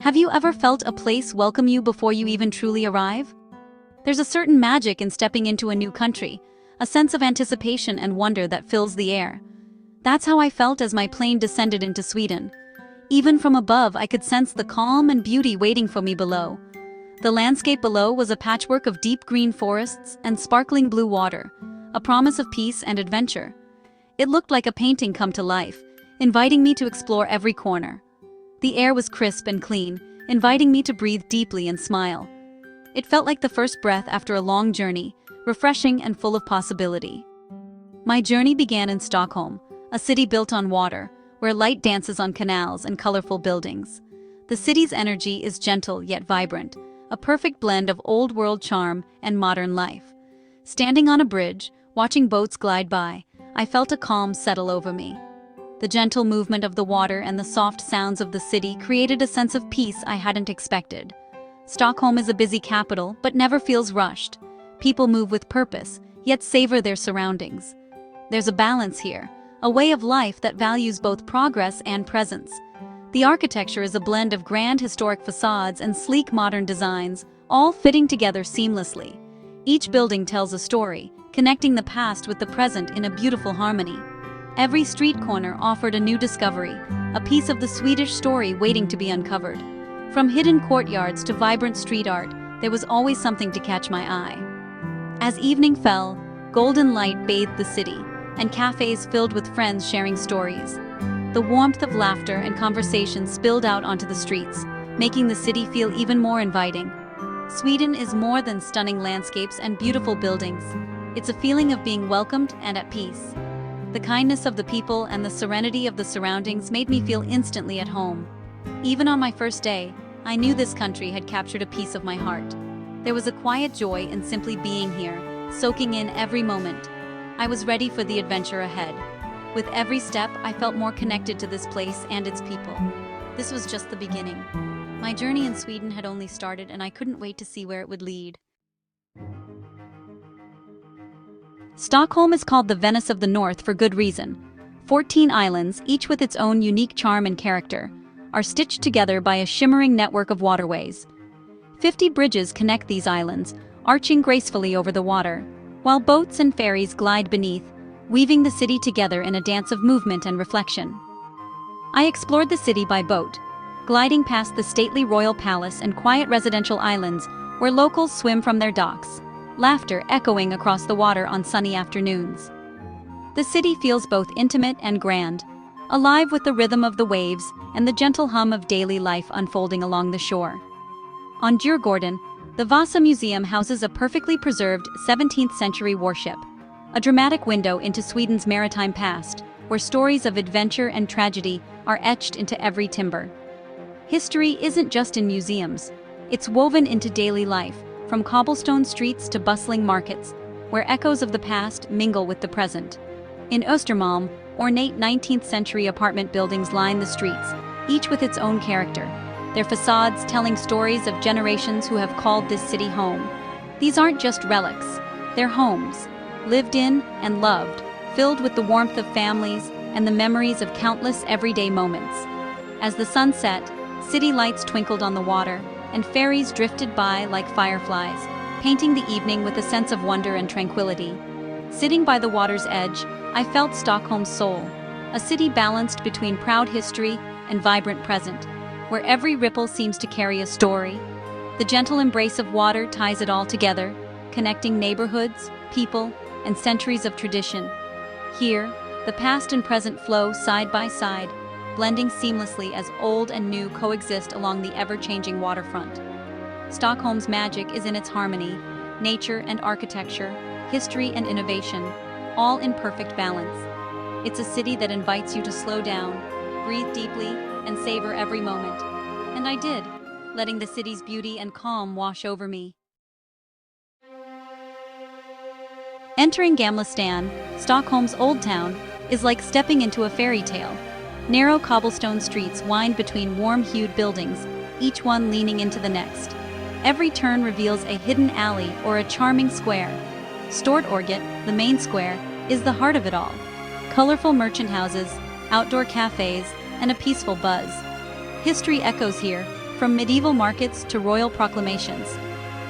Have you ever felt a place welcome you before you even truly arrive? There's a certain magic in stepping into a new country, a sense of anticipation and wonder that fills the air. That's how I felt as my plane descended into Sweden. Even from above, I could sense the calm and beauty waiting for me below. The landscape below was a patchwork of deep green forests and sparkling blue water, a promise of peace and adventure. It looked like a painting come to life, inviting me to explore every corner. The air was crisp and clean, inviting me to breathe deeply and smile. It felt like the first breath after a long journey, refreshing and full of possibility. My journey began in Stockholm, a city built on water, where light dances on canals and colorful buildings. The city's energy is gentle yet vibrant, a perfect blend of old-world charm and modern life. Standing on a bridge, watching boats glide by, I felt a calm settle over me. The gentle movement of the water and the soft sounds of the city created a sense of peace I hadn't expected. Stockholm is a busy capital, but never feels rushed. People move with purpose, yet savor their surroundings. There's a balance here, a way of life that values both progress and presence. The architecture is a blend of grand historic facades and sleek modern designs, all fitting together seamlessly. Each building tells a story, connecting the past with the present in a beautiful harmony. Every street corner offered a new discovery, a piece of the Swedish story waiting to be uncovered. From hidden courtyards to vibrant street art, there was always something to catch my eye. As evening fell, golden light bathed the city, and cafes filled with friends sharing stories. The warmth of laughter and conversation spilled out onto the streets, making the city feel even more inviting. Sweden is more than stunning landscapes and beautiful buildings. It's a feeling of being welcomed and at peace. The kindness of the people and the serenity of the surroundings made me feel instantly at home. Even on my first day, I knew this country had captured a piece of my heart. There was a quiet joy in simply being here, soaking in every moment. I was ready for the adventure ahead. With every step, I felt more connected to this place and its people. This was just the beginning. My journey in Sweden had only started, and I couldn't wait to see where it would lead. Stockholm is called the Venice of the North for good reason. 14 islands, each with its own unique charm and character, are stitched together by a shimmering network of waterways. 50 bridges connect these islands, arching gracefully over the water, while boats and ferries glide beneath, weaving the city together in a dance of movement and reflection. I explored the city by boat, gliding past the stately royal palace and quiet residential islands where locals swim from their docks, laughter echoing across the water on sunny afternoons. The city feels both intimate and grand, alive with the rhythm of the waves and the gentle hum of daily life unfolding along the shore. On Djurgården, the Vasa Museum houses a perfectly preserved 17th-century warship, a dramatic window into Sweden's maritime past, where stories of adventure and tragedy are etched into every timber. History isn't just in museums, it's woven into daily life, from cobblestone streets to bustling markets, where echoes of the past mingle with the present. In Östermalm, ornate 19th-century apartment buildings line the streets, each with its own character, their facades telling stories of generations who have called this city home. These aren't just relics, they're homes, lived in and loved, filled with the warmth of families and the memories of countless everyday moments. As the sun set, city lights twinkled on the water, and ferries drifted by like fireflies, painting the evening with a sense of wonder and tranquility. Sitting by the water's edge, I felt Stockholm's soul, a city balanced between proud history and vibrant present, where every ripple seems to carry a story. The gentle embrace of water ties it all together, connecting neighborhoods, people, and centuries of tradition. Here, the past and present flow side by side, blending seamlessly as old and new coexist along the ever-changing waterfront. Stockholm's magic is in its harmony, nature and architecture, history and innovation, all in perfect balance. It's a city that invites you to slow down, breathe deeply, and savor every moment. And I did, letting the city's beauty and calm wash over me. Entering Gamla Stan, Stockholm's Old Town, is like stepping into a fairy tale. Narrow cobblestone streets wind between warm-hued buildings, each one leaning into the next. Every turn reveals a hidden alley or a charming square. Stortorget, the main square, is the heart of it all. Colorful merchant houses, outdoor cafes, and a peaceful buzz. History echoes here, from medieval markets to royal proclamations.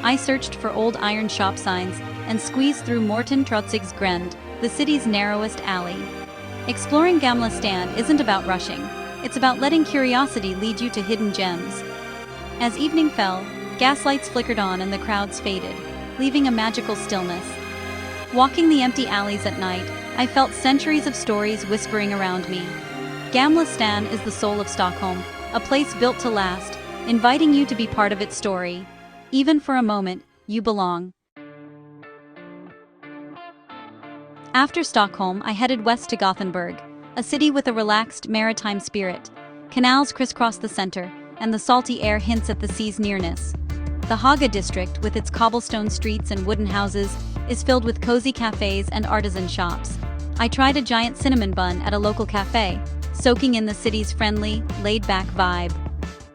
I searched for old iron shop signs and squeezed through Morten Trotzig's Grend, the city's narrowest alley. Exploring Gamla Stan isn't about rushing, it's about letting curiosity lead you to hidden gems. As evening fell, gaslights flickered on and the crowds faded, leaving a magical stillness. Walking the empty alleys at night, I felt centuries of stories whispering around me. Gamla Stan is the soul of Stockholm, a place built to last, inviting you to be part of its story. Even for a moment, you belong. After Stockholm, I headed west to Gothenburg, a city with a relaxed maritime spirit. Canals crisscross the center, and the salty air hints at the sea's nearness. The Haga district, with its cobblestone streets and wooden houses, is filled with cozy cafes and artisan shops. I tried a giant cinnamon bun at a local cafe, soaking in the city's friendly, laid-back vibe.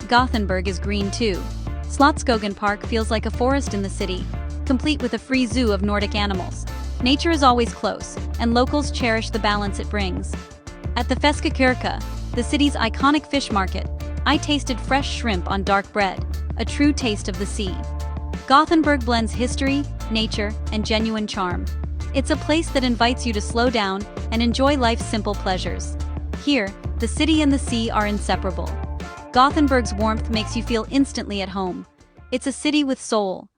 Gothenburg is green too. Slottsskogen Park feels like a forest in the city, complete with a free zoo of Nordic animals. Nature is always close, and locals cherish the balance it brings. At the Feskekirka, the city's iconic fish market, I tasted fresh shrimp on dark bread, a true taste of the sea. Gothenburg blends history, nature, and genuine charm. It's a place that invites you to slow down and enjoy life's simple pleasures. Here, the city and the sea are inseparable. Gothenburg's warmth makes you feel instantly at home. It's a city with soul.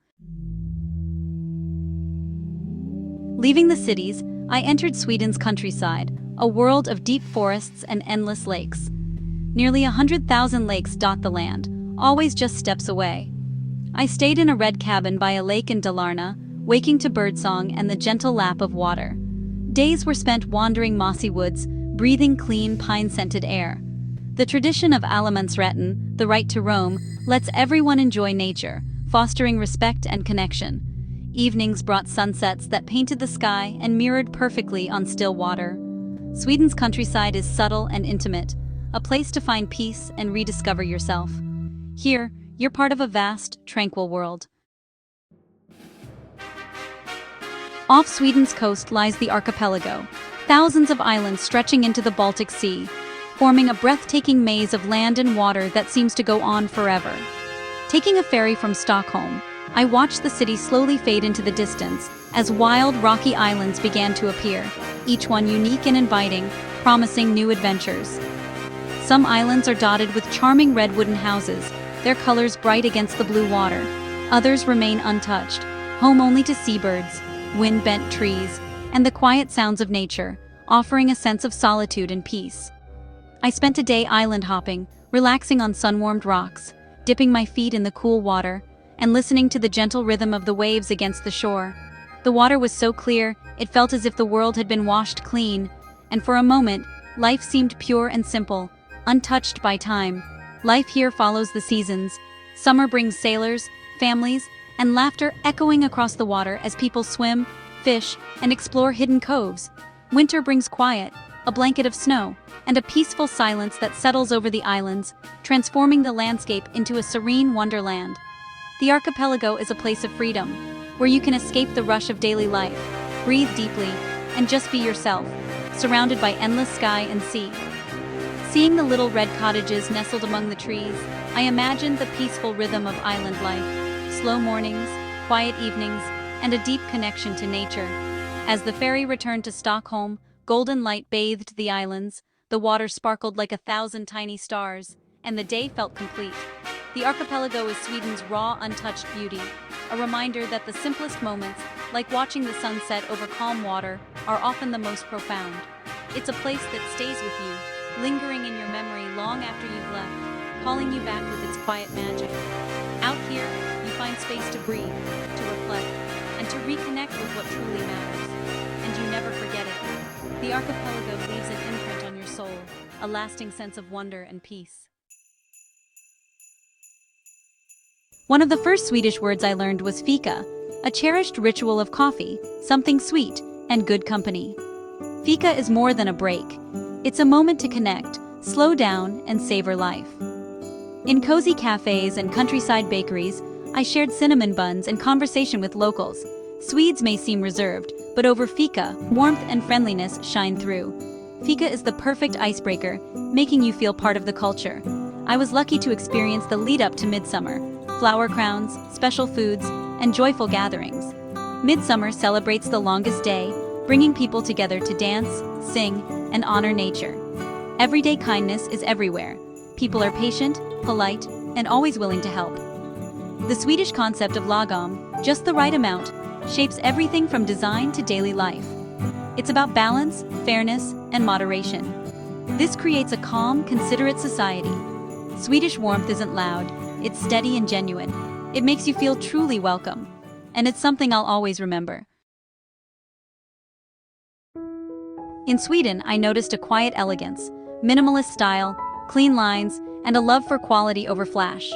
Leaving the cities, I entered Sweden's countryside, a world of deep forests and endless lakes. Nearly 100,000 lakes dot the land, always just steps away. I stayed in a red cabin by a lake in Dalarna, waking to birdsong and the gentle lap of water. Days were spent wandering mossy woods, breathing clean, pine-scented air. The tradition of allemansrätten, the right to roam, lets everyone enjoy nature, fostering respect and connection. Evenings brought sunsets that painted the sky and mirrored perfectly on still water. Sweden's countryside is subtle and intimate, a place to find peace and rediscover yourself. Here, you're part of a vast, tranquil world. Off Sweden's coast lies the archipelago, thousands of islands stretching into the Baltic Sea, forming a breathtaking maze of land and water that seems to go on forever. Taking a ferry from Stockholm, I watched the city slowly fade into the distance as wild, rocky islands began to appear, each one unique and inviting, promising new adventures. Some islands are dotted with charming red wooden houses, their colors bright against the blue water. Others remain untouched, home only to seabirds, wind-bent trees, and the quiet sounds of nature, offering a sense of solitude and peace. I spent a day island hopping, relaxing on sun-warmed rocks, dipping my feet in the cool water, and listening to the gentle rhythm of the waves against the shore. The water was so clear, it felt as if the world had been washed clean, and for a moment, life seemed pure and simple, untouched by time. Life here follows the seasons. Summer brings sailors, families, and laughter echoing across the water as people swim, fish, and explore hidden coves. Winter brings quiet, a blanket of snow, and a peaceful silence that settles over the islands, transforming the landscape into a serene wonderland. The archipelago is a place of freedom, where you can escape the rush of daily life, breathe deeply, and just be yourself, surrounded by endless sky and sea. Seeing the little red cottages nestled among the trees, I imagined the peaceful rhythm of island life, slow mornings, quiet evenings, and a deep connection to nature. As the ferry returned to Stockholm, golden light bathed the islands, the water sparkled like 1,000 tiny stars, and the day felt complete. The archipelago is Sweden's raw, untouched beauty, a reminder that the simplest moments, like watching the sunset over calm water, are often the most profound. It's a place that stays with you, lingering in your memory long after you've left, calling you back with its quiet magic. Out here, you find space to breathe, to reflect, and to reconnect with what truly matters. And you never forget it. The archipelago leaves an imprint on your soul, a lasting sense of wonder and peace. One of the first Swedish words I learned was fika, a cherished ritual of coffee, something sweet, and good company. Fika is more than a break. It's a moment to connect, slow down, and savor life. In cozy cafes and countryside bakeries, I shared cinnamon buns and conversation with locals. Swedes may seem reserved, but over fika, warmth and friendliness shine through. Fika is the perfect icebreaker, making you feel part of the culture. I was lucky to experience the lead up to midsummer, flower crowns, special foods, and joyful gatherings. Midsummer celebrates the longest day, bringing people together to dance, sing, and honor nature. Everyday kindness is everywhere. People are patient, polite, and always willing to help. The Swedish concept of lagom, just the right amount, shapes everything from design to daily life. It's about balance, fairness, and moderation. This creates a calm, considerate society. Swedish warmth isn't loud, it's steady and genuine. It makes you feel truly welcome. And it's something I'll always remember. In Sweden, I noticed a quiet elegance, minimalist style, clean lines, and a love for quality over flash.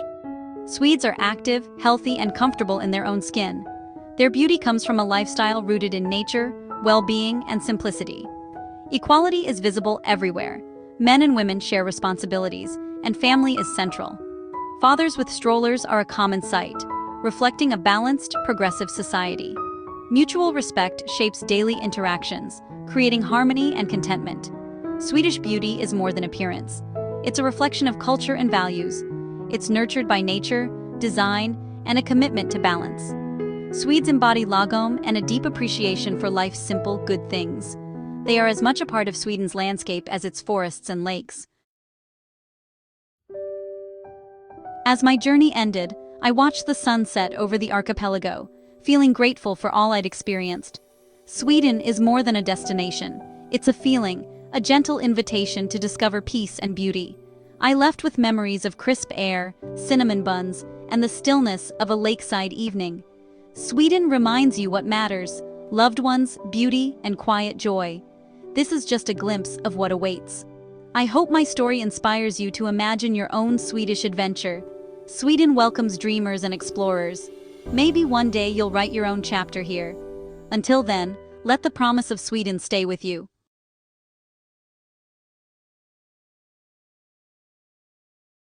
Swedes are active, healthy, and comfortable in their own skin. Their beauty comes from a lifestyle rooted in nature, well-being, and simplicity. Equality is visible everywhere. Men and women share responsibilities, and family is central. Fathers with strollers are a common sight, reflecting a balanced, progressive society. Mutual respect shapes daily interactions, creating harmony and contentment. Swedish beauty is more than appearance. It's a reflection of culture and values. It's nurtured by nature, design, and a commitment to balance. Swedes embody lagom and a deep appreciation for life's simple, good things. They are as much a part of Sweden's landscape as its forests and lakes. As my journey ended, I watched the sun set over the archipelago, feeling grateful for all I'd experienced. Sweden is more than a destination. It's a feeling, a gentle invitation to discover peace and beauty. I left with memories of crisp air, cinnamon buns, and the stillness of a lakeside evening. Sweden reminds you what matters: loved ones, beauty, and quiet joy. This is just a glimpse of what awaits. I hope my story inspires you to imagine your own Swedish adventure. Sweden welcomes dreamers and explorers. Maybe one day you'll write your own chapter here. Until then, let the promise of Sweden stay with you.